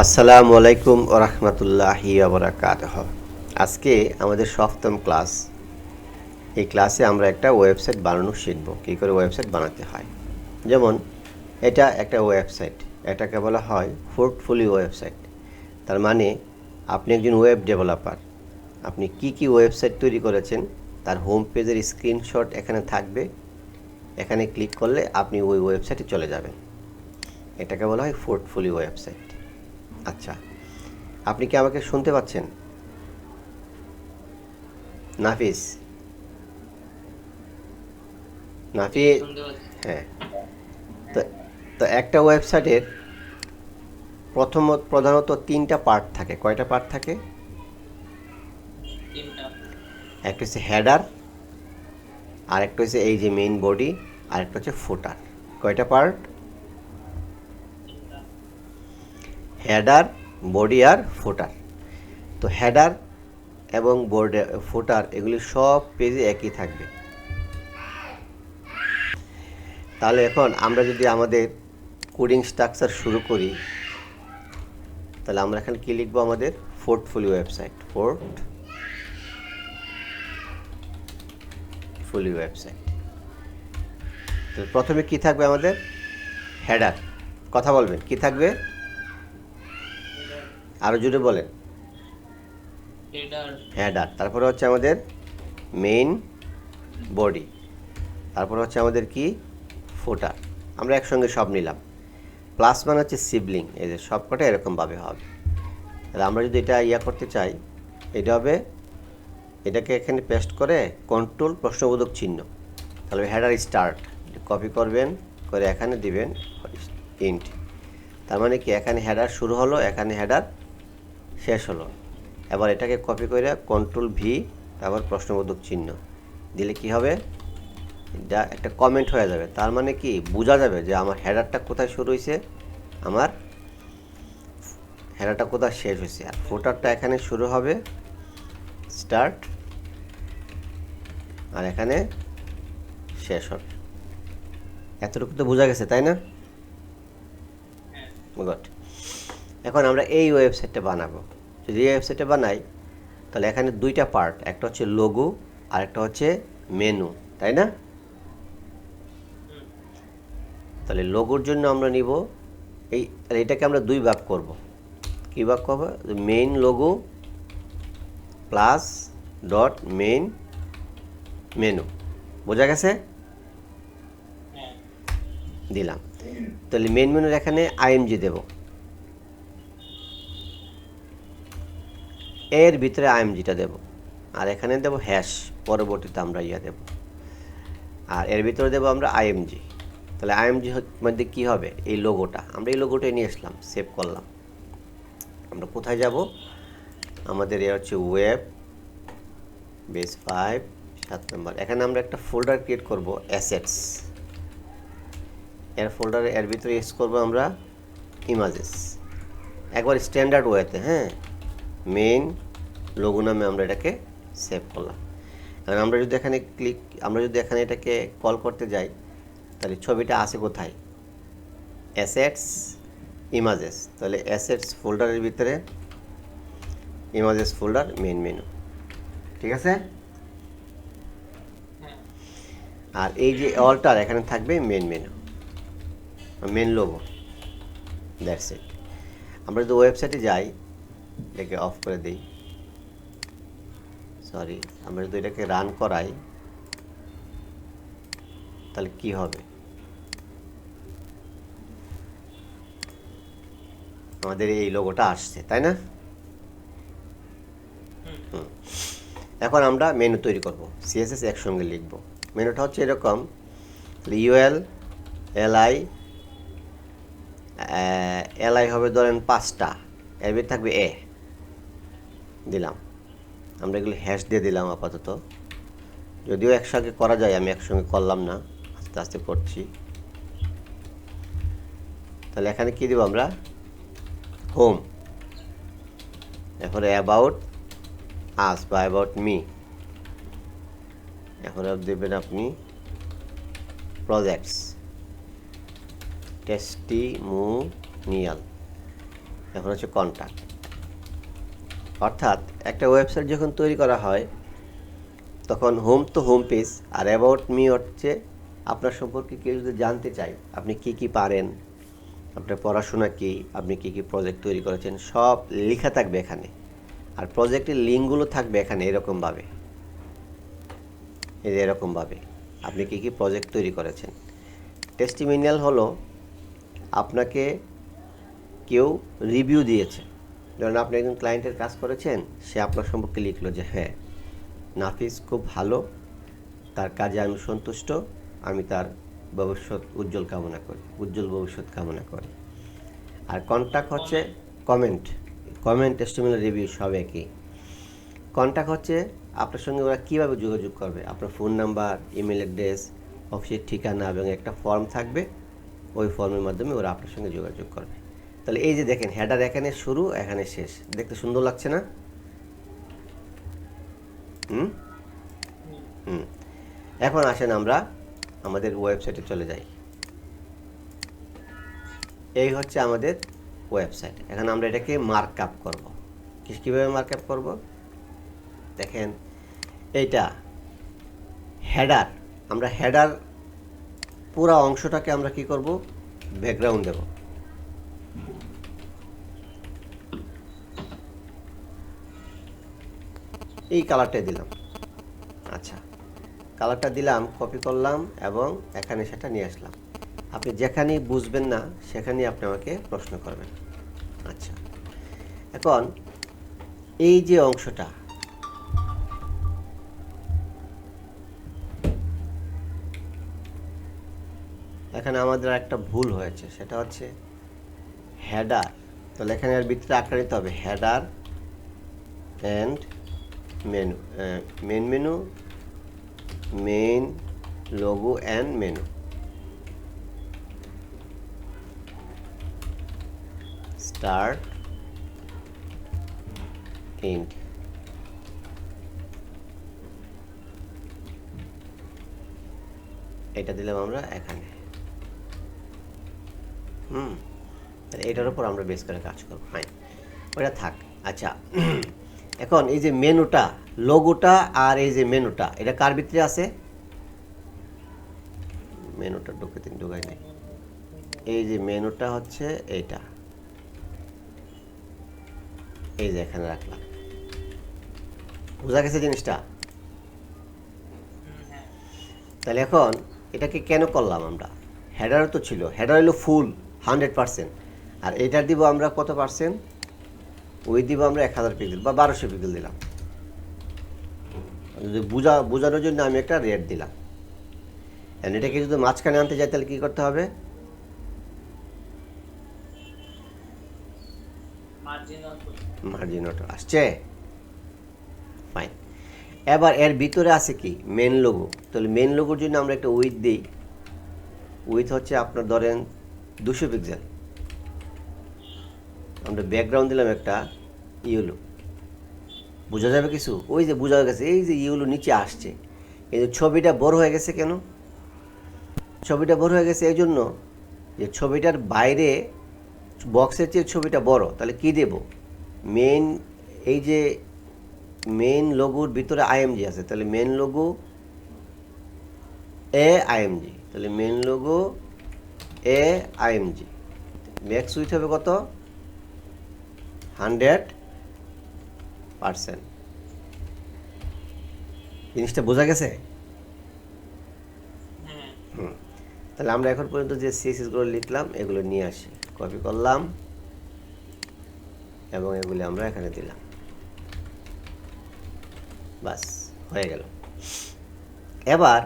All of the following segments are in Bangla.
আসসালামু আলাইকুম ওয়া রাহমাতুল্লাহি ওয়া বারাকাতুহু। আজকে আমাদের সপ্তম ক্লাস। এই ক্লাসে আমরা একটা ওয়েবসাইট বানানো শিখব, কী করে ওয়েবসাইট বানাতে হয়। যেমন এটা একটা ওয়েবসাইট, এটাকে বলা হয় পোর্টফোলিও ওয়েবসাইট। তার মানে আপনি একজন ওয়েব ডেভেলপার, আপনি কি ওয়েবসাইট তৈরি করেছেন তার হোম পেজের স্ক্রিনশট এখানে থাকবে। এখানে ক্লিক করলে আপনি ওই ওয়েবসাইটে চলে যাবেন। এটাকে বলা হয় পোর্টফোলিও ওয়েবসাইট। আচ্ছা, আপনি কি আমাকে শুনতে পাচ্ছেন? নাফিস, নাফি, হ্যাঁ। তো তো একটা ওয়েবসাইটের প্রধানত তিনটা পার্ট থাকে। কয়টা পার্ট থাকে? একটা হচ্ছে হেডার, আর একটা হচ্ছে এই যে মেইন বডি, আর একটা হচ্ছে ফুটার। কয়টা পার্ট? হেডার, বডি আর ফুটার। তো হেডার এবং বডি, ফুটার এগুলি সব পেজে একই থাকবে। তাহলে এখন আমরা যদি আমাদের কোডিং স্ট্রাকচার শুরু করি, তাহলে আমরা এখানে কী লিখবো? আমাদের পোর্টফোলিও ওয়েবসাইট, পোর্টফোলিও ওয়েবসাইট। তো প্রথমে কি থাকবে আমাদের? হেডার। কথা বলবেন, কি থাকবে? আরও জুড়ে বলেন। হেডার, তারপরে হচ্ছে আমাদের মেইন বডি, তারপর হচ্ছে আমাদের কি? ফুটার। আমরা একসঙ্গে সব নিলাম। প্লাস মানে হচ্ছে সিবলিং, এই যে সবকটা এরকমভাবে হবে। তাহলে আমরা যদি এটা করতে চাই, এটা হবে, এটাকে এখানে পেস্ট করে কন্ট্রোল প্রশ্নবোধক চিহ্ন, তাহলে হেডার স্টার্ট কপি করবেন, করে এখানে দিবেন ইন্ট। তার মানে কি, এখানে হেডার শুরু হলো, এখানে হেডার শেষ হলো। এবার এটাকে কপি করে কন্ট্রোল ভি, তারপর প্রশ্নবোধক চিহ্ন দিলে কি হবে? এটা একটা কমেন্ট হয়ে যাবে। তার মানে কি, বোঝা যাবে যে আমার হেডারটা কোথায় শুরু হয়েছে, আমার হেডারটা কোথায় শেষ হয়েছে। আর ফুটারটা এখানে শুরু হবে স্টার্ট, আর এখানে শেষ হবে। এতটুকু তো বোঝা গেছে, তাই না? গুড। এখন আমরা এই ওয়েবসাইটটা বানাবো। যদি এই ওয়েবসাইটটা বানাই, তাহলে এখানে দুইটা পার্ট, একটা হচ্ছে লোগো আর একটা হচ্ছে মেনু, তাই না? তাহলে লোগোর জন্য আমরা নিব এটাকে আমরা দুই ভাগ করব। কী ভাগ করব? Main logo plus dot main menu. বোঝা গেছে? দিলাম। তাহলে মেইন মেনুর এখানে আইএমজি দেব, এর ভিতরে আইএমজিটা দেব, আর এখানে দেব হ্যাশ, পরবর্তীতে আমরা দেব, আর এর ভিতরে দেব আমরা আইএমজি। তাহলে আইএমজি মধ্যে কী হবে? এই লোগোটা, আমরা এই লোগোটাই নিয়ে আসলাম, সেভ করলাম। আমরা কোথায় যাব? আমাদের এ হচ্ছে ওয়েব বেস 5, 7 নম্বর। এখানে আমরা একটা ফোল্ডার ক্রিয়েট করব, অ্যাসেটস। এর ফোল্ডারে এর ভিতরে ইউজ করবো আমরা ইমেজেস, একবার স্ট্যান্ডার্ড ওয়েতে। হ্যাঁ, মেইন লোগো নামে আমরা এটাকে সেভ করলাম। কারণ আমরা যদি এখানে এটাকে কল করতে যাই, তাহলে ছবিটা আছে কোথায়? Assets, images. তাহলে অ্যাসেটস ফোল্ডারের ভিতরে ইমেজেস ফোল্ডার, মেইন মেনু। ঠিক আছে? আর এই যে অলটার এখানে থাকবে main menu, main logo. That's it. আমরা যদি ওয়েবসাইটে যাই, এটাকে অফ করে দিই, সরি, আমরা যদি এটাকে রান করাই, তাহলে কি হবে? আমাদের এই লোগোটা আসছে, তাই না? এখন আমরা মেনু তৈরি করব, সিএসএস একসঙ্গে লিখব। মেনুটা হচ্ছে এরকম, ইউএল এলআই, এলআই হবে ধরেন 5টা, এর ভিতরে থাকবে এ, দিলাম। আমরা এগুলো হ্যাশ দিয়ে দিলাম আপাতত, যদিও একসঙ্গে করা যায়, আমি একসঙ্গে করলাম না, আস্তে আস্তে করছি। তাহলে এখানে কী দেবো আমরা? হোম, এরপরে অ্যাবাউট আস বা অ্যাবাউট মি, এরপরে দেবেন আপনি প্রজেক্টস, টেস্টিমোনিয়াল, এখন হচ্ছে কন্ট্যাক্ট। অর্থাৎ একটা ওয়েবসাইট যখন তৈরি করা হয় তখন হোম তো হোম পেজ, আর অ্যাবাউট মি হচ্ছে আপনার সম্পর্কে কেউ যদি জানতে চায় আপনি কি কি পারেন, আপনার পড়াশোনা কী, আপনি কী কী প্রজেক্ট তৈরি করেছেন, সব লেখা থাকবে এখানে। আর প্রজেক্টের লিঙ্কগুলো থাকবে এখানে এরকমভাবে, এই যে এরকমভাবে আপনি কী কী প্রজেক্ট তৈরি করেছেন। টেস্টিমোনিয়াল হলো আপনাকে কেউ রিভিউ দিয়েছে, ধরেন আপনি একজন ক্লায়েন্টের কাজ করেছেন, সে আপনার সম্পর্কে লিখলো যে হ্যাঁ নাফিস খুব ভালো, তার কাজে আমি সন্তুষ্ট, আমি তার ভবিষ্যৎ উজ্জ্বল কামনা করি, উজ্জ্বল ভবিষ্যৎ কামনা করি। আর কন্ট্যাক্ট হচ্ছে কমেন্ট টেস্টিমোনিয়াল রিভিউ সব একই। কন্ট্যাক্ট হচ্ছে আপনার সঙ্গে ওরা কীভাবে যোগাযোগ করবে, আপনার ফোন নাম্বার, ইমেল অ্যাড্রেস, অফিসের ঠিকানা এবং একটা ফর্ম থাকবে, ওই ফর্মের মাধ্যমে ওরা আপনার সঙ্গে যোগাযোগ করবে। তাহলে এই যে দেখেন হেডার এখানে শুরু এখানে শেষ, দেখতে সুন্দর লাগছে না? এখন আসেন আমরা আমাদের ওয়েবসাইটে চলে যাই। এই হচ্ছে আমাদের ওয়েবসাইট। এখন আমরা এটাকে মার্ক আপ করবো। কীভাবে মার্ক আপ করবো দেখেন, এইটা হেডার, আমরা হেডার পুরো অংশটাকে আমরা কি করব, ব্যাকগ্রাউন্ড দেব। এই কালারটা দিলাম, আচ্ছা কালারটা দিলাম, কপি করলাম এবং এখানে সেটা নিয়ে আসলাম। আপনি যেখানেই বুঝবেন না সেখানেই আপনি আমাকে প্রশ্ন করবেন। আচ্ছা এখন এই যে অংশটা, এখানে আমাদের একটা ভুল হয়েছে, সেটা হচ্ছে হেডার। তাহলে এখানে আর ভিতরে আঁকড়ে নিতে হবে header and menu, main logo and menu. Start end. এটা দিলাম আমরা এখানে। এটার উপর আমরা বেস করে কাজ করবো। হ্যাঁ ওটা থাক। আচ্ছা এখন এই যে মেনুটা, লোগোটা আর এই যে মেনুটা, এটা কার ভিতরে আছে? মেনুটা ঢুকাই নাই। এই যে মেনুটা হচ্ছে এইটা, এই যে এখানে রাখলাম। বোঝা গেছে জিনিসটা? তাহলে এখন এটাকে কেন করলাম আমরা? হেডারও তো ছিল, হেডার হলো ফুল 100%, আর এইটার দিব আমরা কত পার্সেন্ট? ওই দিব আমরা 1000 পিক্সেল বা 1200 পিক্সেল দিলাম। যদি বোঝানোর জন্য আমি একটা রেট দিলাম। এটাকে যদি মাঝখানে আনতে যাই তাহলে কী করতে হবে? মার্জিন অটো আসছে, ফাইন। এবার এর ভিতরে আছে কি মেন লোগো। তাহলে মেন লোগোর জন্য আমরা একটা উইথ দিই। উইথ হচ্ছে আপনার ধরেন 200 পিক্সেল। আমরা ব্যাকগ্রাউন্ড দিলাম একটা ইয়েলো। বোঝা যাবে কিছু? ওই যে বোঝা গেছে, এই যে ইয়েলো নিচে আসছে, কিন্তু ছবিটা বড় হয়ে গেছে কেন? ছবিটা বড় হয়ে গেছে এই জন্য যে ছবিটার বাইরে বক্সের চেয়ে ছবিটা বড়। তাহলে কি দেব? মেন, এই যে মেন লোগোর ভিতরে আইএমজি আছে, তাহলে মেন লোগো এ আইএমজি, তাহলে মেন লোগো এ আইএমজি। ম্যাক্স উইথ হবে কত? 100%। জিনিসটা বোঝা গেছে? তাহলে আমরা এখন পর্যন্ত যে সিএসএসগুলো লিখলাম এগুলো নিয়ে আসি, কপি করলাম এবং এগুলি আমরা এখানে দিলাম, বাস হয়ে গেল। এবার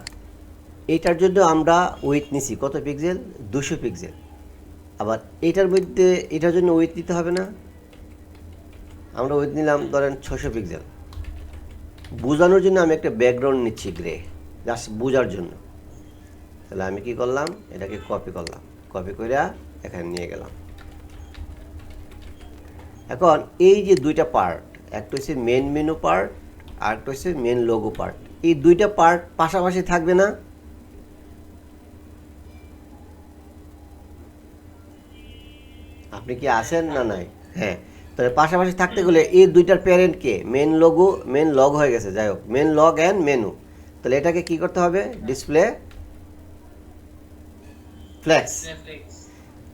এইটার জন্য আমরা উইথ নিছি কত পিক্সেল? 200 পিক্সেল। আবার এইটার মধ্যে এটার জন্য উইথ দিতে হবে না? আমরা উইথ নিলাম ধরেন 600 পিক্সেল। বোঝানোর জন্য আমি একটা ব্যাকগ্রাউন্ড নিচ্ছি গ্রে, জাস্ট বোঝার জন্য। তাহলে আমি কি করলাম? এটাকে কপি করলাম, কপি করে এখানে নিয়ে গেলাম। এখন এই যে দুইটা পার্ট, একটা হচ্ছে মেন মেনু পার্ট আর একটা হচ্ছে মেন লোগো পার্ট, এই দুইটা পার্ট পাশাপাশি থাকবে না? আপনি কি আছেন না নাই? হ্যাঁ, তাহলে পাশাপাশি থাকতে গেলে এই দুইটার প্যারেন্ট কে মেন লোগো মেন লগ হয়ে গেছে, যাই হোক মেন লগ অ্যান্ড মেনু। তাহলে এটাকে কি করতে হবে? Display flakes.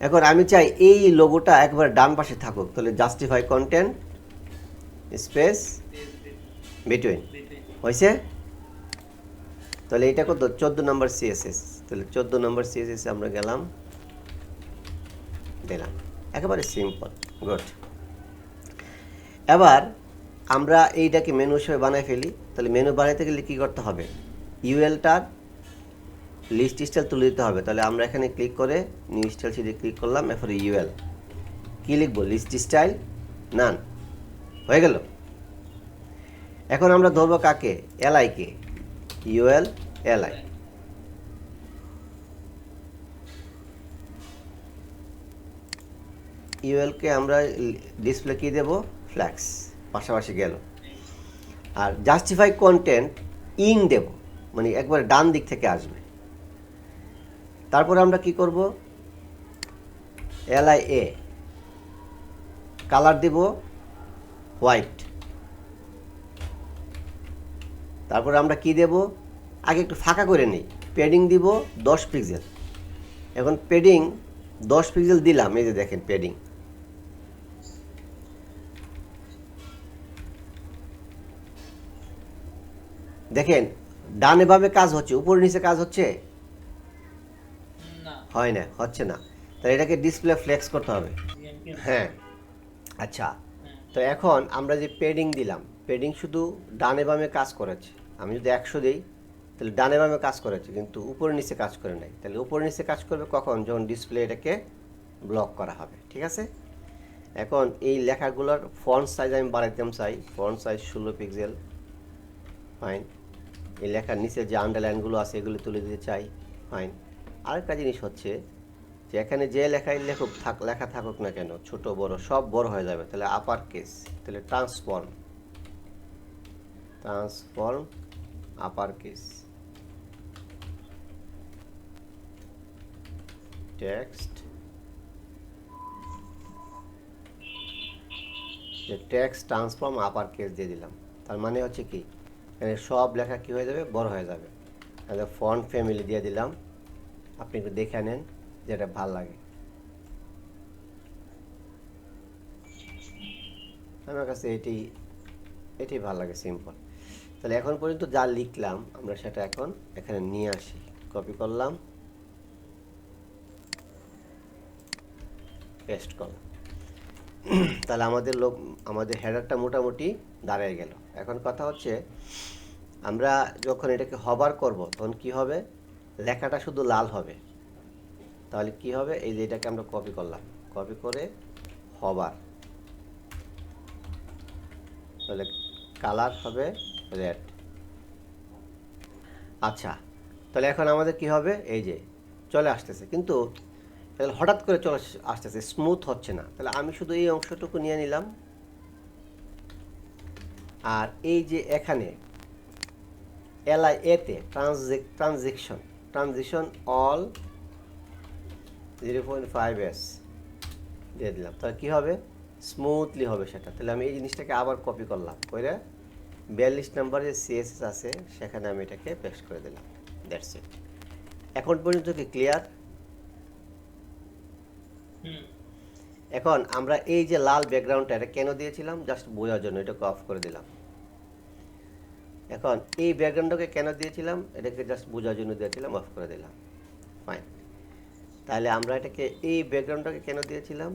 এখন আমি চাই এই লোগোটা একবার ডান পাশে থাকুক, তাহলে জাস্টিফাই কন্টেন্ট স্পেস বিটুইন হয়েছে। তাহলে এটা কত? 14 নম্বর সিএসএস। তাহলে 14 নম্বর সিএসএস আমরা গেলাম, দিলাম, একেবারে সিম্পল, গুড। এবার আমরা এইটাকে মেনু হিসেবে বানাই ফেলি। তাহলে মেনু বানাইতে গেলে কী করতে হবে? ইউএলটার লিস্ট স্টাইল তুলে দিতে হবে। তাহলে আমরা এখানে ক্লিক করে নিউ স্টাইল সিটে ক্লিক করলাম, এরপরে ইউএল কী লিখবো? লিস্ট স্টাইল নান, হয়ে গেল। এখন আমরা ধরবো কাকে? এলআই কে, ইউএল এলআই। ইউএলকে আমরা ডিসপ্লে কি দেব? ফ্ল্যাক্স, পাশাপাশি গেল। আর জাস্টিফাই কন্টেন্ট ইন দেব, মানে একবার ডান দিক থেকে আসবে। তারপরে আমরা কি করব? এলআই এ কালার দেব হোয়াইট। তারপরে আমরা কি দেব? আগে একটু ফাঁকা করে নিই, প্যাডিং দিব 10 পিক্সেল। এখন প্যাডিং 10 পিক্সেল দিলাম, এই যে দেখেন প্যাডিং। দেখেন ডানে বামে কাজ হচ্ছে, উপরে নিচে কাজ হচ্ছে? হয় না, হচ্ছে না। তাহলে এটাকে ডিসপ্লে ফ্লেক্স করতে হবে। হ্যাঁ, আচ্ছা। তো এখন আমরা যে প্যাডিং দিলাম, প্যাডিং শুধু ডানে বামে কাজ করেছে। আমি যদি 100 দিই তাহলে ডানে বামে কাজ করেছে, কিন্তু উপরে নিচে কাজ করে নাই। তাহলে উপরে নিচে কাজ করবে কখন? যখন ডিসপ্লে এটাকে ব্লক করা হবে, ঠিক আছে। এখন এই লেখাগুলোর ফন্ট সাইজ আমি বাড়াইতাম চাই, ফন্ট সাইজ 16 পিক্সেল, ফাইন। এই লেখার নিচে যে আন্ডারলাইনগুলো আছে এগুলো তুলে দিতে চাই, ফাইন। আরেকটা জিনিস হচ্ছে যে এখানে যে লেখায় লেখা থাকুক না কেন, ছোট বড় সব বড় হয়ে যাবে। তাহলে আপার কেস, তাহলে ট্রান্সফর্ম আপার কেস, টেক্সট, যে টেক্সট ট্রান্সফর্ম আপার কেস দিয়ে দিলাম। তার মানে হচ্ছে কি, এখানে সব লেখা কি হয়ে যাবে? বড় হয়ে যাবে। তাহলে ফন্ট ফ্যামিলি দিয়ে দিলাম, আপনি একটু দেখে নেন যেটা ভাল লাগে। আমার কাছে এটি ভালো লাগে, সিম্পল। তাহলে এখন পর্যন্ত যা লিখলাম আমরা সেটা এখন এখানে নিয়ে আসি, কপি করলাম, পেস্ট করলাম। তাহলে আমাদের হেডারটা মোটামুটি দাঁড়িয়ে গেল। এখন কথা হচ্ছে আমরা যখন এটাকে হবার করব তখন কি হবে? লেখাটা শুধু লাল হবে। তাহলে কি হবে? এই যে এটাকে আমরা কপি করলাম, কপি করে হবার, তাহলে কালার হবে রেড। আচ্ছা, তাহলে এখন আমাদের কি হবে? এই যে চলে আসতেছে, কিন্তু হঠাৎ করে চলে আসতেছে, স্মুথ হচ্ছে না। তাহলে আমি শুধু এই অংশটুকু নিয়ে নিলাম, আর এই যে এখানে এলআই এতে ট্রানজিশন অল 0.5s দিয়ে দিলাম। তাহলে কী হবে? স্মুথলি হবে সেটা। তাহলে আমি এই জিনিসটাকে আবার কপি করলাম, করে 42 নম্বরে সিএসএস আছে সেখানে আমি এটাকে পেস্ট করে দিলাম। That's it. এখন পর্যন্ত কি ক্লিয়ার? এখন আমরা এই যে লাল ব্যাকগ্রাউন্ডটা এটা কেন দিয়েছিলাম? জাস্ট বোঝার জন্য, এটাকে অফ করে দিলাম। এখন এই ব্যাকগ্রাউন্ডটাকে কেন দিয়েছিলাম? এটাকে জাস্ট বোঝার জন্য দিয়েছিলাম, অফ করে দিলাম, ফাইন। তাহলে আমরা এটাকে এই ব্যাকগ্রাউন্ডটাকে কেন দিয়েছিলাম?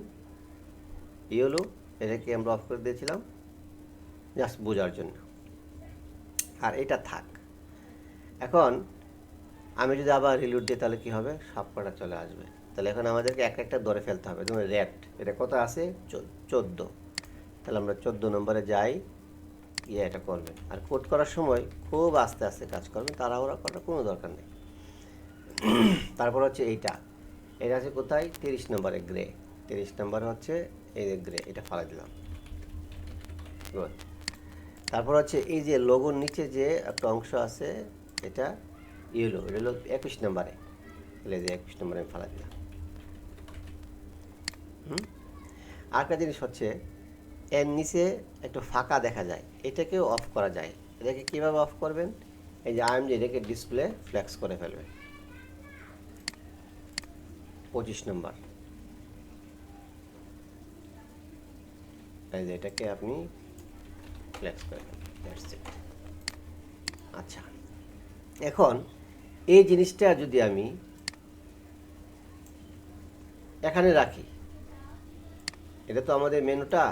ইয়েলো, এটাকে আমরা অফ করে দিয়েছিলাম জাস্ট বোঝার জন্য, আর এটা থাক। এখন আমি যদি আবার রিলোড দিই তাহলে কী হবে? সবকটা চলে আসবে। তাহলে এখন আমাদেরকে একটা ধরে ফেলতে হবে। যেমন রেড, এটা কত আছে? 14। তাহলে আমরা 14 নম্বরে যাই, এটা করবেন। আর কোড করার সময় খুব আস্তে আস্তে কাজ করবেন, তাড়াহুড়া করার কোনো দরকার নেই। তারপর হচ্ছে এটা আছে কোথায়? 30 নম্বরে গ্রে। 30 নম্বরে হচ্ছে এই যে গ্রে, এটা ফালা দিলাম, গুড। তারপর হচ্ছে এই যে লোগোর নিচে যে একটা অংশ আছে, এটা ইয়েলো, এটা হলো 21 নম্বরে। তাহলে যে 21 নম্বরে আমি ফালা দিলাম। আরেকটা জিনিস হচ্ছে এর নিচে একটু ফাঁকা দেখা যায়, এটাকেও অফ করা যায়। এটাকে কীভাবে অফ করবেন? এই যে আইএমজি এটাকে ডিসপ্লে ফ্লেক্স করে ফেলবেন 25 নম্বর। এই যে এটাকে আপনি ফ্লেক্স করে ফেলবেন, দ্যাটস ইট। আচ্ছা, এখন এই জিনিসটা যদি আমি এখানে রাখি, এটা তো আমাদের মেনুটা,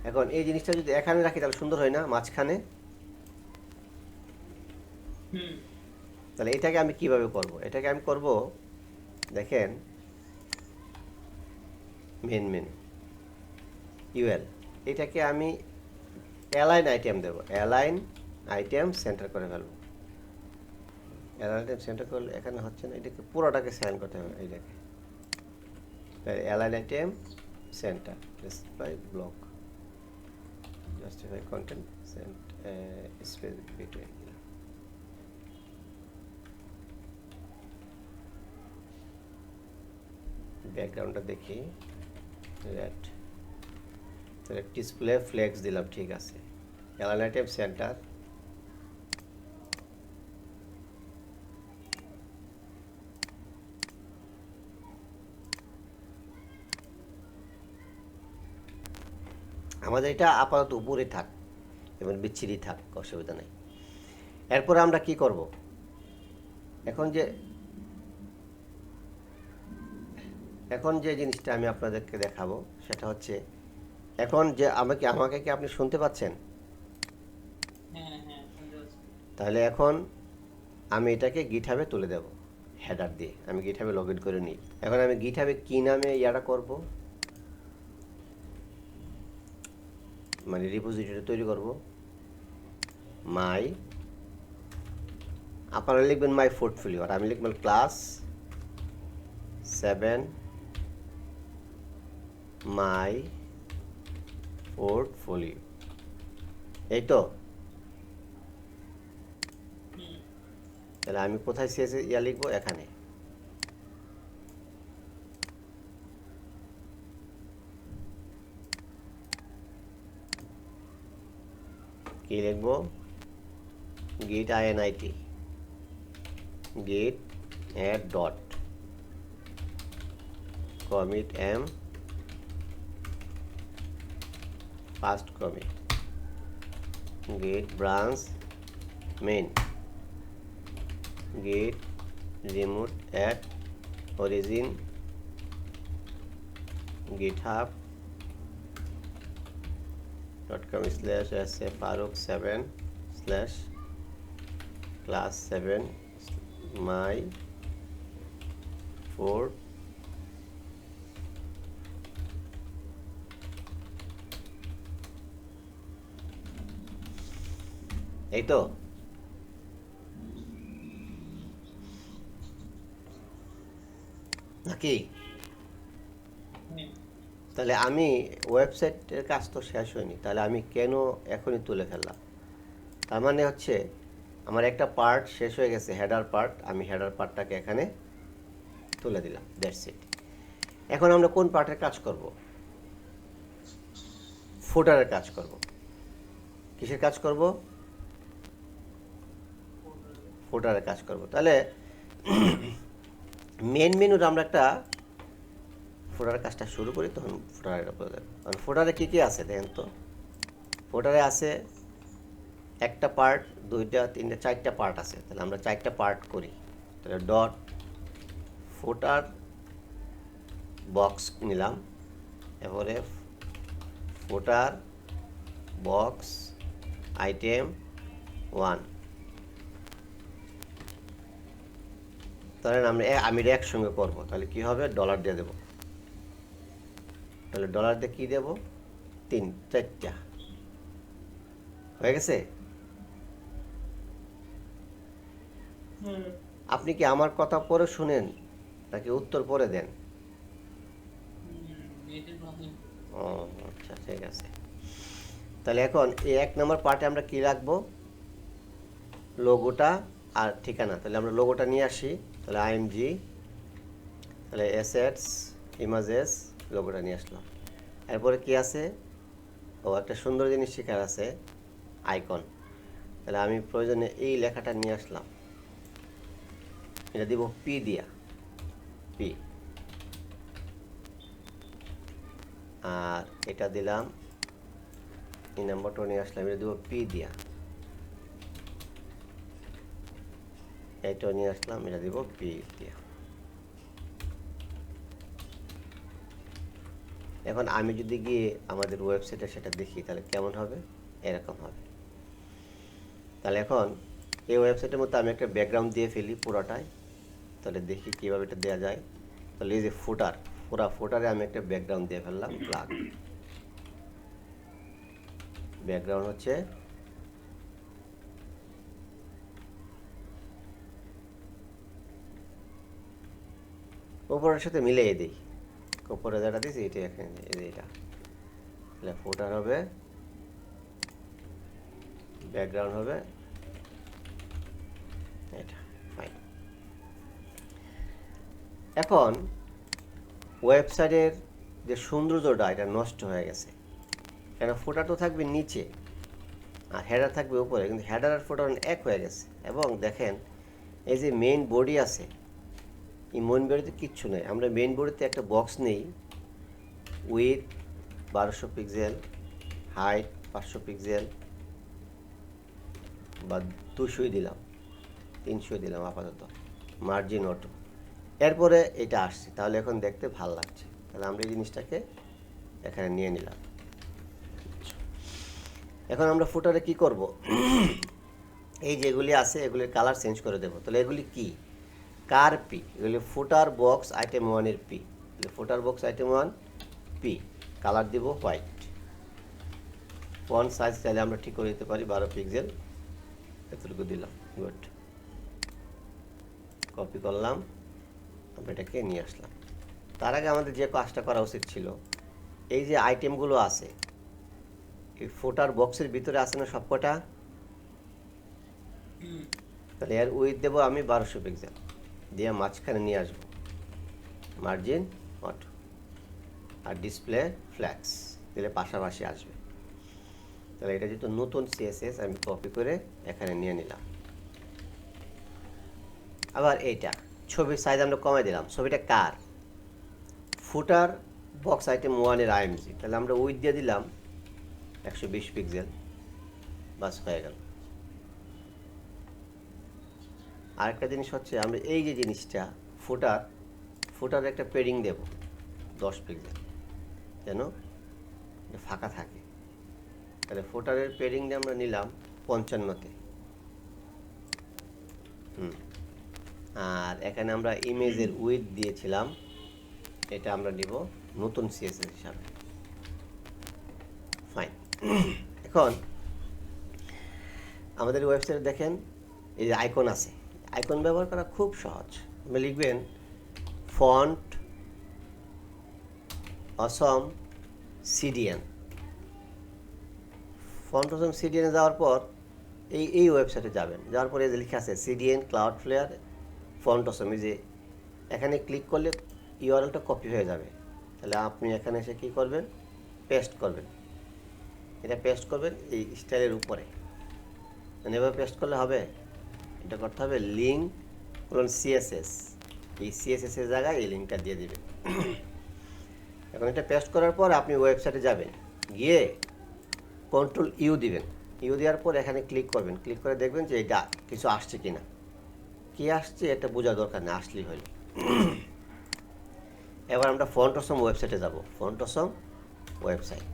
এখন এই জিনিসটা যদি এখানে রাখি তাহলে সুন্দর হয় না মাঝখানে? তাহলে এটাকে আমি কিভাবে করব? এটাকে আমি করব, দেখেন মেন মেনু ইউএল, এটাকে আমি অ্যালাইন আইটেম দেবো, অ্যালাইন আইটেম সেন্টার করে ফেলবো। অ্যালাইন আইটেম সেন্টার করলে এখানে হচ্ছে না, এটাকে পুরোটাকে সাইন করতে হবে। এইটাকে align item centre display block justify content centre space between. ব্যাকগ্রাউন্ডটা দেখি রেড, তাহলে ডিসপ্লে ফ্লেক্স দিলাম, ঠিক আছে। অ্যালাইন আইটেম সেন্টার, আমাদের এটা আপাতত উপরে থাক এবং বিচ্ছিরি থাক, অসুবিধা নেই। এরপরে আমরা কি করব? এখন যে জিনিসটা আমি আপনাদেরকে দেখাবো সেটা হচ্ছে, এখন যে আমাকে কি আপনি শুনতে পাচ্ছেন? তাহলে এখন আমি এটাকে গিটহাবে তুলে দেব হেডার দিয়ে। আমি গিটহাবে লগ ইন করে নিই। এখন আমি গিটহাবে কি নামে ইয়াটা করব, মানে রিপোজিটরি তৈরি করব, মাই, আপনারা লিখবেন মাই পোর্টফোলিও, আর আমি লিখবেন ক্লাস 7 মাই পোর্টফোলিও। এই তো, তাহলে আমি কোথায় সিএসএস ইয়া লিখবো? এখানে। কি লিখবো? git init git add dot commit m first commit git branch main git remote at origin github.com/farooq7/class7 my 4 এই তো। নাকি? তাহলে আমি ওয়েবসাইটের কাজ তো শেষ হয়নি, তাহলে আমি কেন এখনই তুলে ফেললাম? তার মানে হচ্ছে আমার একটা পার্ট শেষ হয়ে গেছে, হেডার পার্ট, আমি হেডার পার্টটাকে এখানে তুলে দিলাম, দ্যাটস ইট। এখন আমরা কোন পার্টের কাজ করব? ফুটারের কাজ করব। কিসের কাজ করব? ফুটারের কাজ করব। তাহলে মেন মেনুর আমরা একটা ফুটারের কাজটা শুরু করি, তখন ফুটারের উপরে দেখব। কারণ ফুটারে কী কী আছে দেখেন তো। ফুটারে আছে একটা পার্ট, দুইটা, তিনটা, চারটা পার্ট আছে। তাহলে আমরা চারটা পার্ট করি। তাহলে ডট ফুটার বক্স নিলাম, এরপরে ফুটার বক্স আইটেম 1। তাহলে আমি এটা একসঙ্গে করবো, তাহলে কি হবে? ডলার দিয়ে দেবো। তাহলে ডলার দিয়ে কী দেবো? 4টা হয়ে গেছে। আপনি কি আমার কথা পরে শুনেন নাকি উত্তর পরে দেন? ও আচ্ছা, ঠিক আছে। তাহলে এখন এই 1 নম্বর পার্টে আমরা কি রাখবো? লোগোটা আর ঠিকানা। তাহলে আমরা লোগোটা নিয়ে আসি। তাহলে আইএমজি, তাহলে অ্যাসেটস ইমেজেস, লোগোটা নিয়ে আসলাম। এরপরে কি আছে, ও একটা সুন্দর জিনিস শেখার আছে, আইকন। তাহলে আমি প্রয়োজনে এই লেখাটা নিয়ে আসলাম, এটা দিব পি দিয়া, পি। আর এটা দিলাম, এই নাম্বারটা নিয়ে আসলাম, এটা দিব পি দিয়া। এইটা নিয়ে আসলাম, এটা দিব পি দিয়া। এখন আমি যদি গিয়ে আমাদের ওয়েবসাইটে সেটা দেখি তাহলে কেমন হবে, এরকম হবে। তাহলে এখন এই ওয়েবসাইটের মধ্যে আমি একটা ব্যাকগ্রাউন্ড দিয়ে ফেলি পুরোটাই, তাহলে দেখি কীভাবে এটা দেওয়া যায়। তাহলে এই যে ফুটার, পুরা ফুটারে আমি একটা ব্যাকগ্রাউন্ড দিয়ে ফেললাম, ব্ল্যাক ব্যাকগ্রাউন্ড হচ্ছে উপরের সাথে মিলিয়ে দিই, উপরে যেটা দিয়েছি এটা এখানে, এই যে এটা, তাহলে ফুটার হবে, ব্যাকগ্রাউন্ড হবে এটা, ফাইন। এখন ওয়েবসাইটের যে সৌন্দর্যটা এটা নষ্ট হয়ে গেছে, কেন ফুটার তো থাকবে নিচে আর হেডার থাকবে উপরে, কিন্তু হেডার আর ফুটার এক হয়ে গেছে। এবং দেখেন এই যে মেইন বডি আছে, এই মেইন বডিতে কিচ্ছু নেই। আমরা মেইন বডিতে একটা বক্স নেই, উইথ 1200 পিক্সেল, হাইট 500 পিক্সেল বা 200 দিলাম, 300 দিলাম আপাতত, মার্জিন অটো। এরপরে এটা আসছে, তাহলে এখন দেখতে ভাল লাগছে। তাহলে আমরা এই জিনিসটাকে এখানে নিয়ে নিলাম। এখন আমরা ফুটারে কি করব, এই যেগুলি আছে এগুলির কালার চেঞ্জ করে দেবো। তাহলে এগুলি কি, কার পি, এগুলি ফুটার বক্স আইটেম 1-এর পি। ফুটার বক্স আইটেম 1 পি, কালার দিব হোয়াইট। ফন্ট সাইজ চাইলে আমরা ঠিক করে দিতে পারি 12 পিক্সেল, এতটুকু দিলাম, গুড। কপি করলাম, আমরা এটাকে নিয়ে আসলাম। তার আগে আমাদের যে কাজটা করা উচিত ছিল, এই যে আইটেমগুলো আছে এই ফুটার বক্সের ভিতরে আছে না সবকটা, তাহলে এর উইথ দেবো আমি 1200 পিক্সেল দিয়ে মাঝখানে নিয়ে আসবো, মার্জিন অটো, আর ডিসপ্লে ফ্ল্যাক্স দিলে পাশাপাশি আসবে। তাহলে এটা যেহেতু নতুন সিএসএস, আমি কপি করে এখানে নিয়ে নিলাম। আবার এইটা ছবির সাইজ আমরা কমাই দিলাম। ছবিটা কার, ফুটার বক্স আইটেম 1-এর আইএমজি, তাহলে আমরা উইথ দিয়ে দিলাম 120 পিক্সেল, বাস হয়ে গেল। আরেকটা জিনিস হচ্ছে, আমরা এই যে জিনিসটা ফুটার একটা পেডিং দেব 10 পিক্সেল, যেন ফাঁকা থাকে। তাহলে ফুটারের পেডিংটা আমরা নিলাম 55-তে। আর এখানে আমরা ইমেজের উইথ দিয়েছিলাম, এটা আমরা নিব নতুন সিএসএস হিসাবে, ফাইন। এখন আমাদের ওয়েবসাইটে দেখেন এই যে আইকন আছে, আইকন ব্যবহার করা খুব সহজ। আপনি লিখবেন font awesome CDN, font awesome সিডিএনে যাওয়ার পর এই ওয়েবসাইটে যাবেন, যাওয়ার পরে যে লেখা আছে CDN cloud flair font awesome, এই যে এখানে ক্লিক করলে ইউআরএলটা কপি হয়ে যাবে। তাহলে আপনি এখানে এসে কী করবেন, পেস্ট করবেন, এটা পেস্ট করবেন এই স্টাইলের উপরে, মানে এভাবে পেস্ট করলে হবে। এটা করতে হবে লিঙ্ক বলুন সিএসএস, এই সিএসএস এর জায়গায় এই লিঙ্কটা দিয়ে দিবেন। এখন এটা পেস্ট করার পর আপনি ওয়েবসাইটে যাবেন, গিয়ে কন্ট্রোল ইউ দিবেন, ইউ দেওয়ার পর এখানে ক্লিক করবেন, ক্লিক করে দেখবেন যে এটা কিছু আসছে কিনা, কি আসছে এটা বোঝার দরকার নেই, আসলেই হলো। এবার আমরা ফন্ট অসম ওয়েবসাইটে যাব, font awesome website,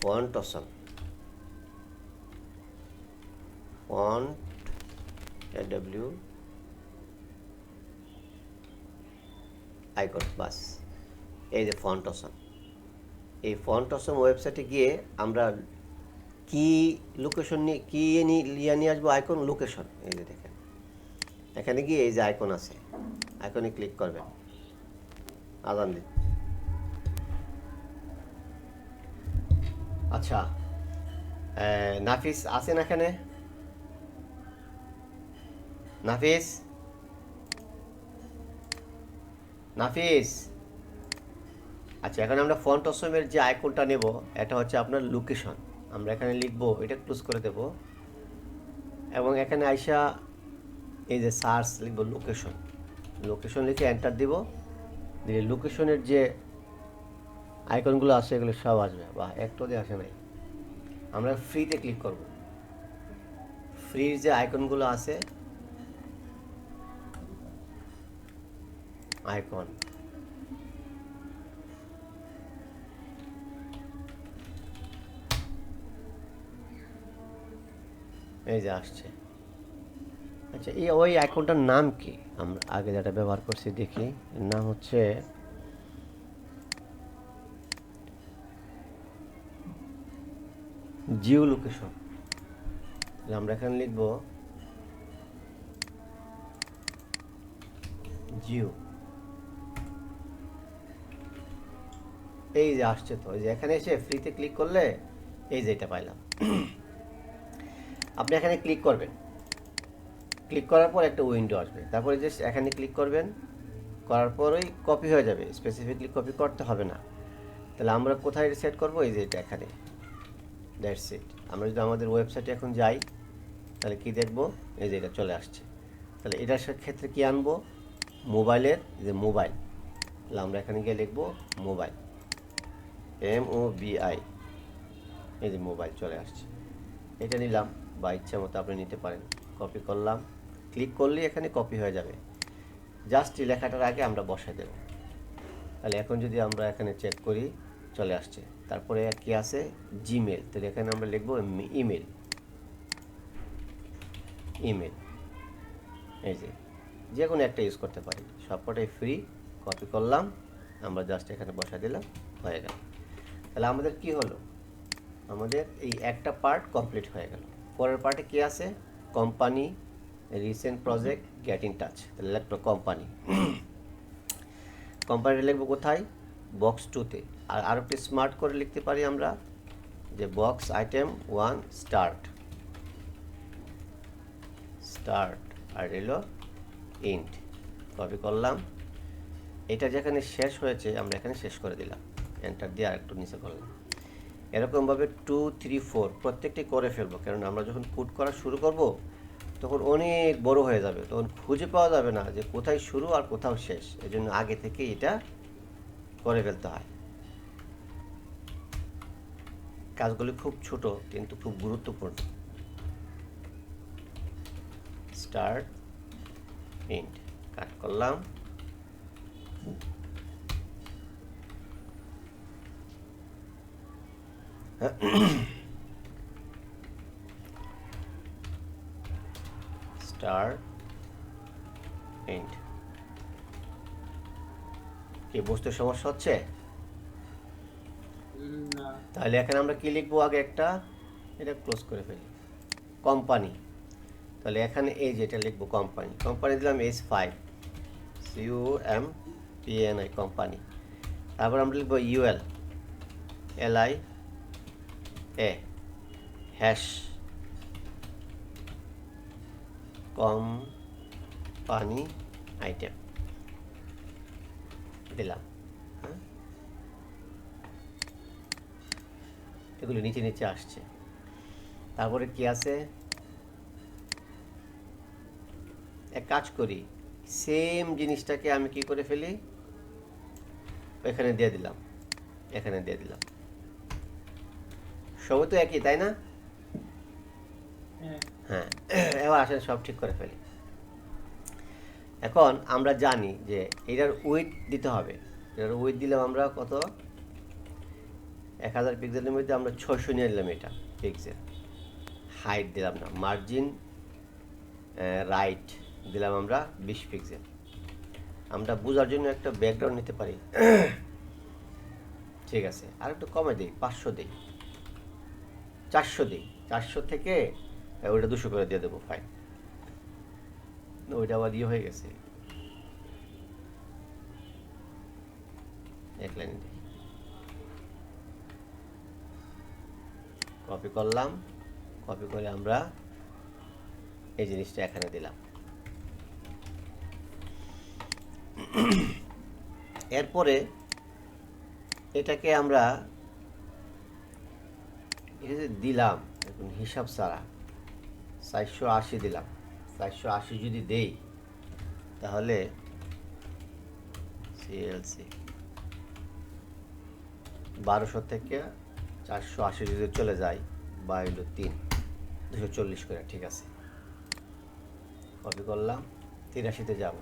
font awesome, font AW icon, বাস এই যে ফন্ট অসম। এই ফন্ট অসম ওয়েবসাইটে গিয়ে আমরা কি লোকেশন নিয়ে কি নিয়ে আসবো, আইকন লোকেশন, এই যে দেখেন এখানে গিয়ে এই যে আইকন আছে, আইকনে ক্লিক করবেন, আজান দিন। আচ্ছা নাফিস আছেন এখানে, নাফিস নাফিস, আচ্ছা এখন আমরা ফন্ট অসমের যে আইকনটা নেব এটা হচ্ছে আপনার লোকেশন। আমরা এখানে লিখব, এটা ক্লোজ করে দেব এবং এখানে আইসা এই যে সার্চ লিখব লোকেশন, লোকেশন লিখে এন্টার দিব, দিলে লোকেশনের যে আইকনগুলো আছে এগুলো সব আসবে। বা একটু দিয়ে আসে নাই, আমরা ফ্রিতে ক্লিক করব, ফ্রির যে আইকনগুলো আছে আইকন, এই যে আসছে। আচ্ছা এই ওই আইকনটার নাম কি? আমরা আগে যেটা ব্যবহার করছি দেখি, এর নাম হচ্ছে জিও লোকেশন। আমরা এখানে লিখব জিও, এই যে আসছে। তো এই যে এখানে এসে ফ্রিতে ক্লিক করলে এই যে এটা পাইলাম। আপনি এখানে ক্লিক করবেন, ক্লিক করার পর একটা উইন্ডো আসবে, তারপরে যে এখানে ক্লিক করবেন, করার পরই কপি হয়ে যাবে, স্পেসিফিকলি কপি করতে হবে না। তাহলে আমরা কোথায় সেট করব? এই যে এটা এখানে, দ্যাটস ইট। আমরা যদি আমাদের ওয়েবসাইটে এখন যাই তাহলে কি দেখব? এই যে এটা চলে আসছে। তাহলে এটার ক্ষেত্রে কি আনবো? মোবাইলের যে মোবাইল, তাহলে আমরা এখানে গিয়ে লিখব মোবাইল, MOBI, এই যে মোবাইল চলে আসছে। এটা নিলাম, বা ইচ্ছা মতো আপনি নিতে পারেন। কপি করলাম, ক্লিক করলেই এখানে কপি হয়ে যাবে। জাস্ট এই লেখাটার আগে আমরা বসাই দেব। তাহলে এখন যদি আমরা এখানে চেক করি চলে আসছে। তারপরে কি আছে? জিমেল। তাহলে এখানে আমরা লিখব ইমেল, ইমেল, এই যে কোনো একটা ইউজ করতে পারি, সবকটাই ফ্রি। কপি করলাম, আমরা জাস্ট এখানে বসা দিলাম, হয়ে গেল। তাহলে আমাদের কি হলো? আমাদের এই একটা পার্ট কমপ্লিট হয়ে গেল। পরের পার্টে কি আছে? Company, recent project, get in touch. তাহলে লিখবো কোম্পানি, কোম্পানিটা লিখবো কোথায়? বক্স 2তে। আর আরও একটু স্মার্ট করে লিখতে পারি আমরা, যে বক্স আইটেম 1 স্টার্ট, স্টার্ট, আর এলো ইন্ট। কপি করলাম, এটা যেখানে শেষ হয়েছে আমরা এখানে শেষ করে দিলাম, এন্টার দিয়ে আর একটু নিচে করলাম। এরকমভাবে 2, 3, 4 প্রত্যেকটি করে ফেলবো, কারণ আমরা যখন পুট করা শুরু করব তখন অনেক বড় হয়ে যাবে, তখন খুঁজে পাওয়া যাবে না যে কোথায় শুরু আর কোথাও শেষ। এই জন্য আগে থেকে এটা করে ফেলতে হয়। কাজগুলি খুব ছোট কিন্তু খুব গুরুত্বপূর্ণ। স্টার্ট, ইন্ট, কাট করলাম, স্টার্ট, ইন্ট। কি বুঝতে সমস্যা হচ্ছে? তাহলে এখানে আমরা কি লিখবো? আগে একটা এটা ক্লোজ করে ফেলি, কোম্পানি। তাহলে এখানে এই যেটা লিখবো কোম্পানি, কোম্পানি দিলাম S5, COMPANI, কোম্পানি। তারপর আমরা লিখবো UL, LIA, hash, company item দিলাম। হ্যাঁ, এগুলো নিচে নিচে আসছে। তারপরে কি আছে? এক কাজ করি, সেম জিনিসটাকে আমি কি করে ফেলি, এখানে দিয়ে দিলাম, এখানে দিয়ে দিলাম। সবই তো একই, তাই না? হ্যাঁ, এবার আসেন সব ঠিক করে ফেলি। এখন আমরা জানি যে এটার উইথ দিতে হবে। এটার উইথ দিলাম আমরা কত? 1000 পিক্সেলের মধ্যে আমরা 600 নিয়ে নিলাম এটা পিক্সেল। হাইট দিলাম না, মার্জিন রাইট দিলাম আমরা 20 পিক্সেল। আমরা বোঝার জন্য একটা ব্যাকগ্রাউন্ড নিতে পারি। ঠিক আছে, আর একটু কমে দিই, 500 দিই, 400 দিই। 400 থেকে ওইটা 200 করে দিয়ে দেবো। ফাইন, ওইটা আবার ইয়ে হয়ে গেছে, এক লাইন দিই। কপি করলাম, কপি করে আমরা এই জিনিসটা এখানে দিলাম। এরপরে এটাকে আমরা এই যে দিলাম, এখন হিসাব ছাড়া 480 দিলাম। 480 যদি দেই তাহলে সিএলসি 1200 থেকে 480 যদি চলে যায় বা হলো 240 করে, ঠিক আছে। কপি করলাম, 83-তে যাব,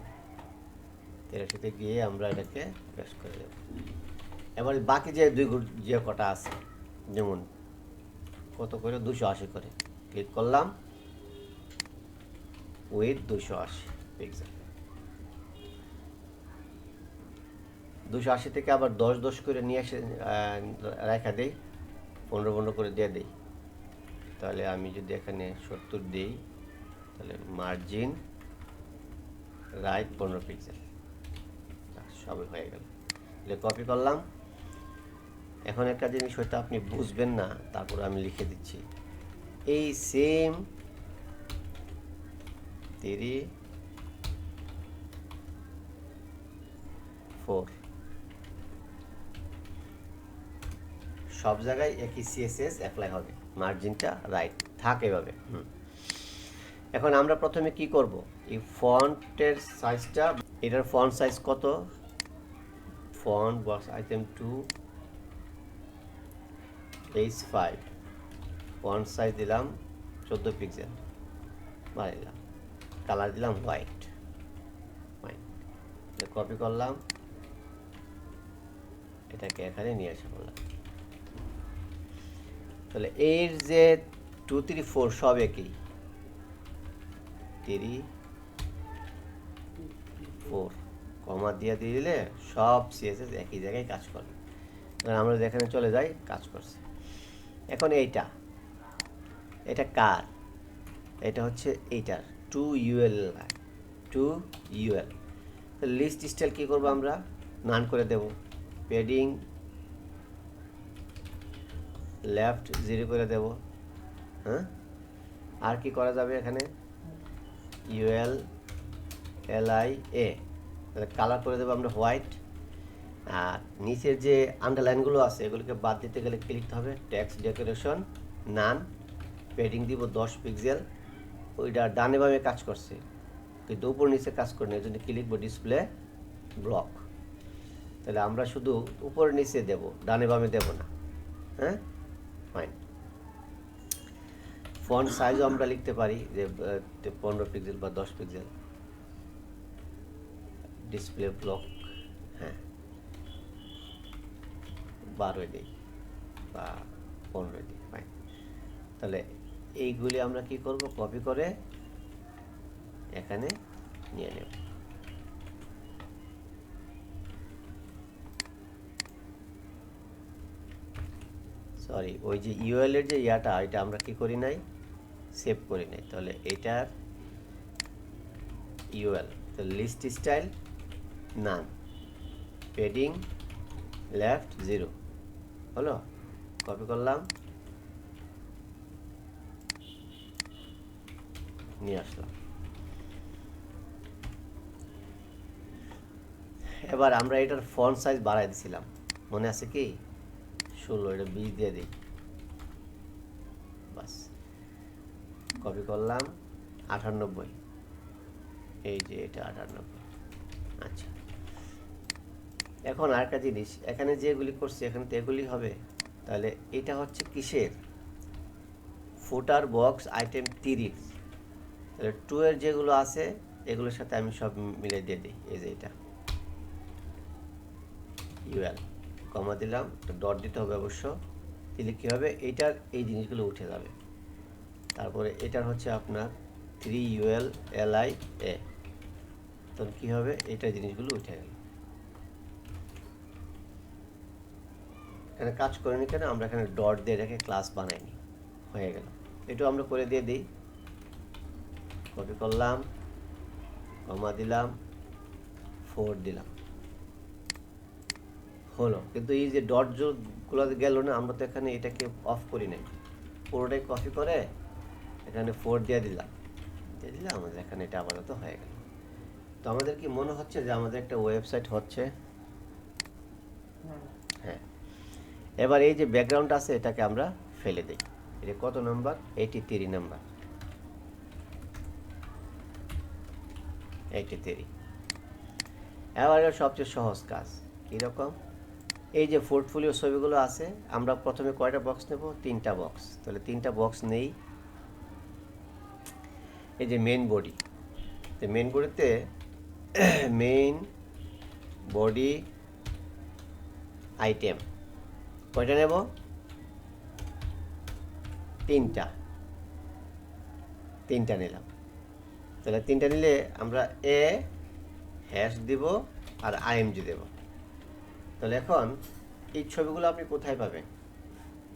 83-তে গিয়ে আমরা এটাকে পেস্ট করে দেব। এবার বাকি যে যে কটা আছে, যেমন কত করে 280 করে, ক্লিক করলাম, উইথ 280 পিক্সেল। 280 থেকে আবার 10 করে নিয়ে এসে রেখা দেই, 15 করে দিয়ে দেই। তাহলে আমি যদি এখানে 70 দিই তাহলে মার্জিন রাইট 15 পিক্সেল, সবই হয়ে গেল। এটা কপি করলাম। এখন একটা জিনিস হয়তো আপনি বুঝবেন না, তারপর আমি লিখে দিচ্ছি। এই সেম 3, 4 সব জায়গায় একই সিএসএস অ্যাপ্লাই হবে, মার্জিনটা রাইট থাক এভাবে। এখন আমরা প্রথমে কি করব, এই ফন্টের সাইজটা, এটার ফন্ট সাইজ কত, font box item 2 H5, font size দিলাম 14 পিক্সেল, বাড়াইলাম, কালার দিলাম হোয়াইট। কপি করলাম, এটাকে এখানে নিয়ে আসা করলাম। তাহলে এর যে 2, 3, 4 সব একই, 3, 4 কমা দিয়ে দিলে সব সিএসএস একই জায়গায় কাজ করবে। আমরা যেখানে চলে যাই কাজ করছে। এখন এটা কার, এটা হচ্ছে এইটার 2UL, 2UL। লিস্ট স্টাইল কী করবো, আমরা নান করে দেব, পেডিং লেফট 0 করে দেব। হ্যাঁ, আর কি করা যাবে এখানে, ULLIA, কালার করে দেবো আমরা হোয়াইট। আর নিচের যে আন্ডারলাইনগুলো আছে এগুলোকে বাদ দিতে গেলে কি লিখতে হবে, টেক্সট ডেকোরেশন নান, পেডিং দিব 10 পিক্সেল। ওইটা ডানে বামে কাজ করছে কিন্তু উপর নিচে কাজ করে না, এই জন্য কি লিখবো, ডিসপ্লে ব্লক। তাহলে আমরা শুধু উপর নিচে দেব, ডানে বামে দেব না। হ্যাঁ, ফাইন। ফন্ট সাইজও আমরা লিখতে পারি যে 15 পিক্সেল বা 10 পিক্সেল, ডিসপ্লে ব্লক, হ্যাঁ 12 দিই বা 15 দিই, ফাইন। তাহলে এইগুলি আমরা কি করব, কপি করে এখানে নিয়ে নেব। সরি, ওই যে ইউএল এর যে ইয়াটা, এটা আমরা কি করি নাই, সেভ করি নাই। তাহলে এটার ইউএল, তো লিস্ট স্টাইল নান, পেডিং লেফট 0 হলো, কপি করলাম, নিয়ে আসলাম। এবার আমরা এটার ফন্ট সাইজ বাড়াই দিছিলাম, মনে আছে কি, 16, এটা 20 দিয়ে দিই, বাস। কপি করলাম, 98, এই যে এটা 98। আচ্ছা, এখন আরেকটা জিনিস, এখানে যেগুলি করছি এখানে তো এগুলি হবে। তাহলে এটা হচ্ছে কিসের, ফুটার বক্স আইটেম 3। তাহলে 2 এর যেগুলো আছে এগুলোর সাথে আমি সব মিলে দিয়ে দিই। এই যে এটা ইউএল, কমা দিলাম, ডট দিতে হবে অবশ্য, দিলে কী হবে, এইটার এই জিনিসগুলো উঠে যাবে। তারপরে এটার হচ্ছে আপনার 3ULLIA, তখন কী হবে, এটার জিনিসগুলো উঠে গেল। এখানে কাজ করিনি কেন, আমরা এখানে ডট দিয়ে রেখে ক্লাস বানাইনি, হয়ে গেল। এটাও আমরা করে দিয়ে দিই, কপি করলাম, কমা দিলাম, 4 দিলাম, হলো। কিন্তু এই যে ডট গুলো গেল না, আমরা তো এখানে এটাকে অফ করি নাই, পুরোটাই কপি করে এখানে 4 দিয়ে দিলাম, আমাদের এখানে এটা আপাতত হয়ে গেল। তো আমাদের কি মনে হচ্ছে যে আমাদের একটা ওয়েবসাইট হচ্ছে, হ্যাঁ, এবার এই যে ব্যাকগ্রাউন্ড আছে এটাকে আমরা ফেলে দিই। এটা কত নাম্বার? 83 নাম্বার, 83। এবার এটা সবচেয়ে সহজ কাজ কীরকম, এই যে পোর্টফোলিও ছবিগুলো আছে আমরা প্রথমে কয়টা বক্স নেব? 3টা বক্স। তাহলে 3টা বক্স নেই। এই যে মেইন বডি, তো মেইন বডিতে মেইন বডি আইটেম কয়টা নেব? 3টা নিলাম। তাহলে 3টা নিলে আমরা এ হ্যাশ দিব আর আইএমজি দেব। তাহলে এখন এই ছবিগুলো আপনি কোথায় পাবেন?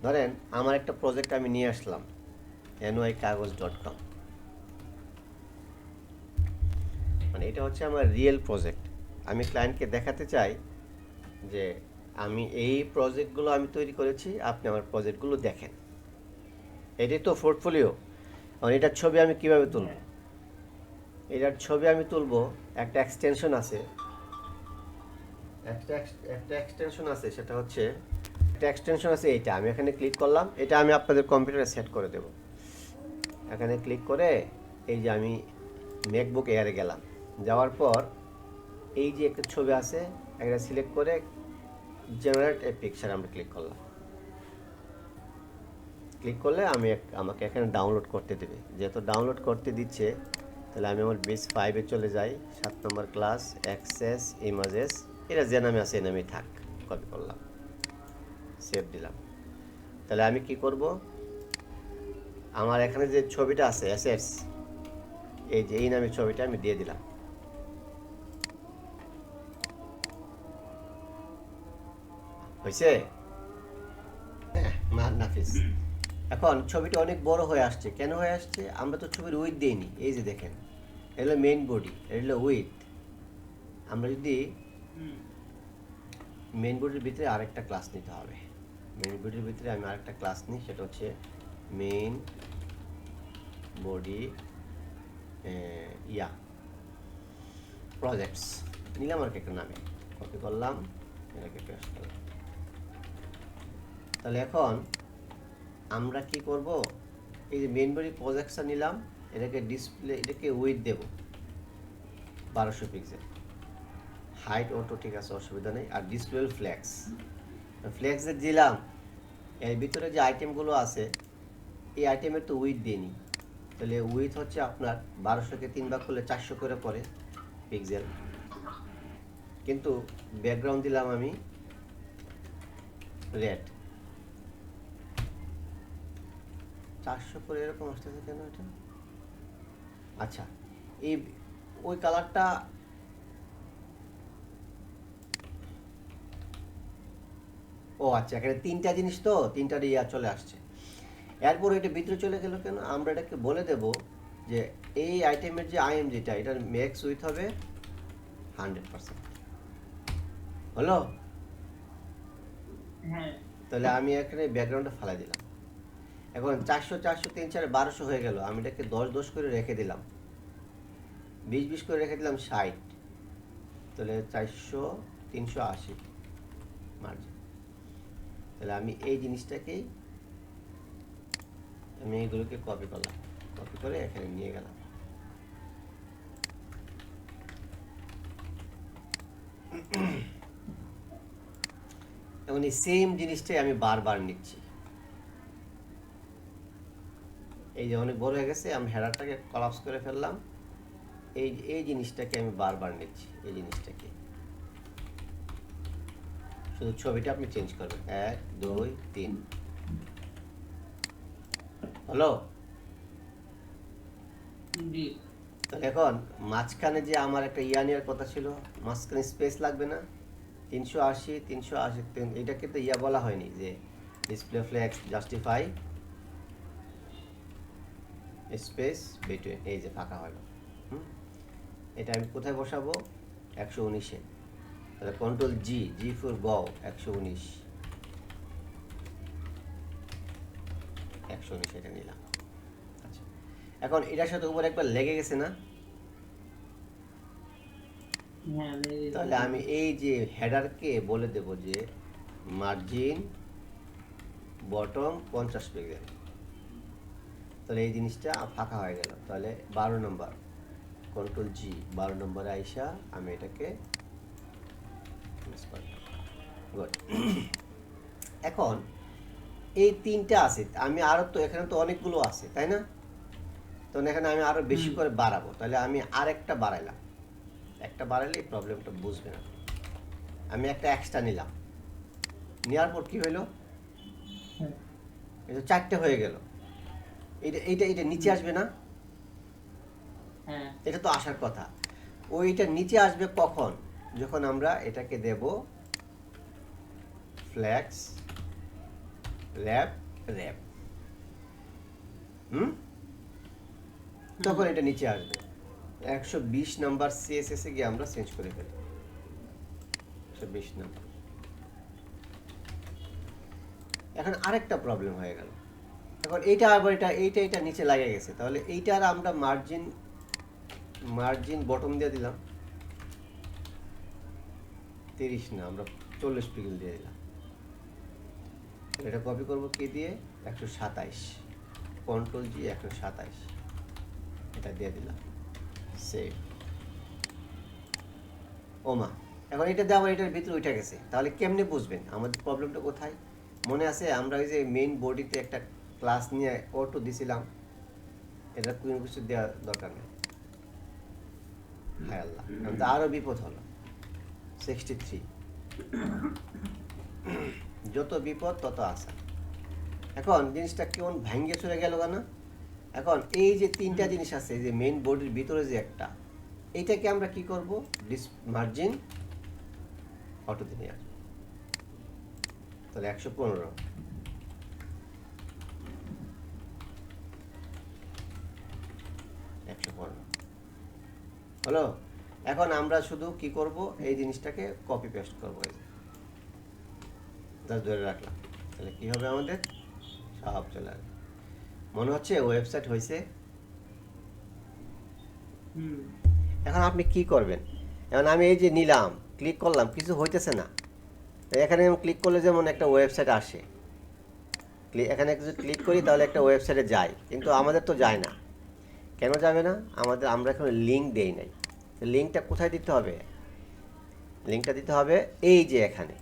ধরেন আমার একটা প্রজেক্ট আমি নিয়ে আসলাম nykagoz.com, মানে এটা হচ্ছে আমার রিয়েল প্রজেক্ট। আমি ক্লায়েন্টকে দেখাতে চাই যে আমি এই প্রজেক্টগুলো আমি তৈরি করেছি, আপনি আমার প্রজেক্টগুলো দেখেন। এটাই তো পোর্টফোলিও। আর এটার ছবি আমি কিভাবে তুলব? এটার ছবি আমি তুলব, একটা এক্সটেনশন আছে, একটা এক্সটেনশন আছে, সেটা হচ্ছে একটা এক্সটেনশন আছে এইটা। আমি এখানে ক্লিক করলাম, এটা আমি আপনাদের কম্পিউটারে সেট করে দেব। এখানে ক্লিক করে এই যে আমি ম্যাকবুক এয়ারে গেলাম, যাওয়ার পর এই যে একটা ছবি আছে একটা সিলেক্ট করে জেনারেট এ পিকচার আমরা ক্লিক করলাম। ক্লিক করলে আমাকে এখানে ডাউনলোড করতে দেবে। যেহেতু ডাউনলোড করতে দিচ্ছে, তাহলে আমি আমার বেস 5-এ চলে যাই। 7 নম্বর ক্লাস, অ্যাক্সেস ইমেজেস, এটা যে নামে আছে এই নামেই থাক। কপি করলাম, সেভ দিলাম। তাহলে আমি কি করব, আমার এখানে যে ছবিটা আছে অ্যাসেটস, এই যে এই নামের ছবিটা আমি দিয়ে দিলাম। হয়েছে? নাফিস। এখন ছবিটা অনেক বড় হয়ে আসছে। কেন হয়ে আসছে? আমরা তো ছবির উইথ দিইনি। এই যে দেখেন, এটা হলো মেইন বডি, এটা হলো উইথ। আমরা যদি মেইন বডির ভিতরে আরেকটা ক্লাস নিতে হবে। মেইন বডির ভিতরে আমি আরেকটা ক্লাস নিই, সেটা হচ্ছে মেইন বডি প্রজেক্টস নিলাম আর কি একটা নামে, কপি করলাম, এটাকে পেস্ট করলাম। তাহলে এখন আমরা কি করব, এই যে মেইন বডি প্রজেক্টসটা নিলাম, এটাকে ডিসপ্লে, এটাকে উইথ দেব 1200 পিক্সেল, হাইট অটো ঠিক আছে, অসুবিধা নেই। আর ডিসপ্লে ফ্ল্যাক্স, ফ্ল্যাক্সে দিলাম। এর ভিতরে যে আইটেমগুলো আছে এই আইটেমের তো উইথ দিইনি, তাহলে উইথ হচ্ছে আপনার 1200-কে 3 ভাগ করলে 400 করে পড়ে পিক্সেল। কিন্তু ব্যাকগ্রাউন্ড দিলাম আমি রেড, 400 করে এরকম আসতেছে কেন এটা? আচ্ছা, এই ওই কালারটা ও আচ্ছা, এখানে 3টা জিনিস তো 3টা ইয়া চলে আসছে। এরপর এটা ভিতরে চলে গেল কেন? আমরা এটাকে বলে দেব যে এই আইটেমের যে আইএম যেটা, এটার ম্যাক্স উইথ হবে 100%। হলো? তাহলে আমি এখানে ব্যাকগ্রাউন্ডটা ফালাই দিলাম। এখন 400 400 3 4 1200 হয়ে গেল। আমি এটাকে 10 10 করে রেখে দিলাম, 20 20 করে রেখে দিলাম 60। তাহলে 400 380 মার্জিন। তাহলে আমি এই জিনিসটাকেই আমি এইগুলোকে কপি করলাম, কপি করে এখানে নিয়ে গেলাম। এখন এই সেম জিনিসটাই আমি বারবার নিচ্ছি। এই যে অনেক বড় হয়ে গেছে, আমি হেডারটাকে কলাপস করে ফেললাম। এই জিনিসটাকে আমি বারবার নিচ্ছি, এই জিনিসটাকে। শুধু ছবিটা আপনি চেঞ্জ করবেন, 1 2 3। হলো? এখন মাঝখানে যে আমার একটা ইয়া নেওয়ার কথা ছিল, মাঝখানে স্পেস লাগবে না? 380 380, এটাকে তো ইয়া বলা হয়নি যে display flax justify space between, এই যে ফাঁকা হলো। এটা আমি কোথায় বসাবো? 119-এ। তাহলে কন্ট্রোল জি, জি ফর গো, 119 119 এটা নিলাম। আচ্ছা, এখন এটার সাথে উপরে একবার লেগে গেছে না? হ্যাঁ তাহলে আমি এই যে হেডারকে বলে দেব যে মার্জিন বটম 50 পিক্সেল। তাহলে এই জিনিসটা ফাঁকা হয়ে গেল। তাহলে 12 নম্বর কন্ট্রোল জি, 12 নম্বরে আইসা আমি এটাকে গুড। এখন এই তিনটা আছে, আমি আরো তো এখানে তো অনেকগুলো আছে তাই না? তো এখানে আমি আরো বেশি করে বাড়াবো, তাহলে আমি আরেকটা বাড়াইলাম। একটা বাড়াইলে এই প্রবলেমটা বুঝবে না। আমি একটা এক্সট্রা নিলাম, নেওয়ার পর কি হইলো, এটা 4টে হয়ে গেল। এটা এইটা এটা নিচে আসবে না? হ্যাঁ এটা তো আসার কথা। ওইটা নিচে আসবে কখন? যখন আমরা এটাকে দেব ফ্ল্যাক্স র্যাপ র্যাপ, তখন এটা নিচে আসবে। 120 নাম্বার সিএসএস এ গিয়ে আমরা চেঞ্জ করে ফেলি 120 নাম্বার। এখন আরেকটা প্রবলেম হয়ে গেল। এখন এইটা আবার এটা নিচে লাগে গেছে, তাহলে এইটার আমরা মার্জিন বটম দিয়ে দিলাম 30 না, আমরা 40 পিক্সেল দিয়ে দিলাম। এটা কপি করব কি দিয়ে, 127 কন্ট্রোল জি 127 এটা দিয়ে দিলাম, সেভ। ওমা, এখন এটা দেওয়া এটার ভিতরে উঠে গেছে। তাহলে কেমনে বুঝবেন আমাদের প্রবলেমটা কোথায়? মনে আছে আমরা ওই যে মেইন বডিতে একটা ক্লাস নিয়ে অটো দিছিলাম, এটা কোনো কিছু দেওয়ার দরকার নেই। হায় আল্লাহ, এখন তো আরও বিপদ হলো। 63, যত বিপদ তত আশা। এখন জিনিসটা কেমন ভাঙ্গে চলে গেল কেন? এখন এই যে তিনটা জিনিস আছে, যে মেইন বডির ভিতরে যে একটা, এইটাকে আমরা কি করব, মার্জিন অটোতে নিয়ে আসবো। তাহলে 115 হলো। এখন আমরা শুধু কি করব, এই জিনিসটাকে কপি পেস্ট করবো, এই জাস্ট ধরে রাখলাম। তাহলে কি হবে, আমাদের সব চলে আসবে। মনে হচ্ছে ওয়েবসাইট হয়েছে। এখন আপনি কি করবেন? এখন আমি এই যে নিলাম, ক্লিক করলাম, কিছু হইতেছে না। এখানে আমি ক্লিক করলে যেমন একটা ওয়েবসাইট আসে, এখানে কিছু ক্লিক করি তাহলে একটা ওয়েবসাইটে যাই, কিন্তু আমাদের তো যায় না। কেন যাবে না? আমরা এখন লিঙ্ক দেই নাই। লিঙ্কটা কোথায় দিতে হবে? লিঙ্কটা দিতে হবে এই যে এখানে।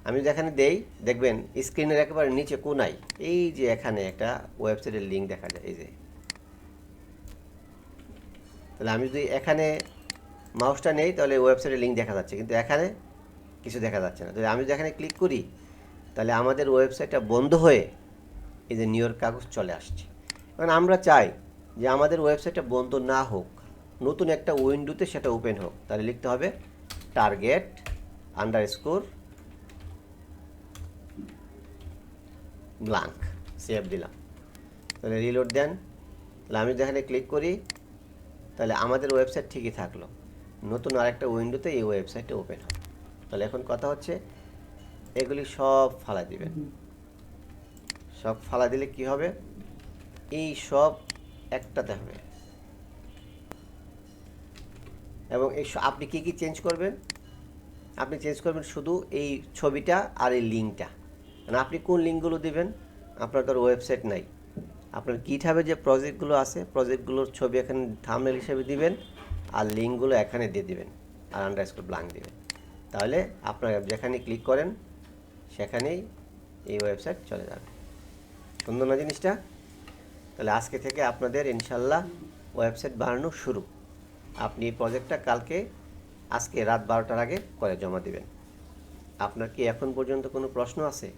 আমি যেখানে দেই, দেখবেন স্ক্রিনের একেবারে নিচে কোনায় এই যে এখানে একটা ওয়েবসাইটের লিঙ্ক দেখা যায়, এই যে। তাহলে আমি যদি এখানে মাউসটা নেই তাহলে ওয়েবসাইটের লিঙ্ক দেখা যাচ্ছে, কিন্তু এখানে কিছু দেখা যাচ্ছে না। যদি আমি যেখানে ক্লিক করি তাহলে আমাদের ওয়েবসাইটটা বন্ধ হয়ে এই যে নিউ ইয়র্ক কাগজ চলে আসছে। কারণ আমরা চাই যে আমাদের ওয়েবসাইটটা বন্ধ না হোক, নতুন একটা উইন্ডোতে সেটা ওপেন হোক। তাহলে লিখতে হবে টার্গেট আন্ডারস্কোর ব্ল্যাঙ্ক, সেভ দিলাম। তাহলে রিলোড দেন, তাহলে আমি যেখানে ক্লিক করি তাহলে আমাদের ওয়েবসাইট ঠিকই থাকলো, নতুন আরেকটা উইন্ডোতে এই ওয়েবসাইটটা ওপেন হবে। তাহলে এখন কথা হচ্ছে এগুলি সব ফালা দিবেন। সব ফালা দিলে কি হবে, এই সব একটাতে হবে। এবং এই আপনি কি কি চেঞ্জ করবেন? আপনি চেঞ্জ করবেন শুধু এই ছবিটা আর এই লিঙ্কটা। মানে আপনি কোন লিঙ্কগুলো দিবেন? আপনার তো ওয়েবসাইট নাই, আপনার গিটহাবে যে প্রজেক্টগুলো আছে প্রজেক্টগুলোর ছবি এখানে থাম্বনেল হিসেবে দিবেন, আর লিঙ্কগুলো এখানে দিয়ে দিবেন, আর আন্ডারস্কোর ব্ল্যাঙ্ক দিবেন। তাহলে আপনারা যেখানে ক্লিক করেন সেখানেই এই ওয়েবসাইট চলে যাবে। সুন্দর না জিনিসটা? তাহলে আজকে থেকে আপনাদের ইনশাল্লাহ ওয়েবসাইট বানানো শুরু। আপনি এই প্রজেক্টটা কালকে আজকে রাত 12টার আগে করে জমা দিবেন। আপনার কি এখন পর্যন্ত কোনো প্রশ্ন আছে?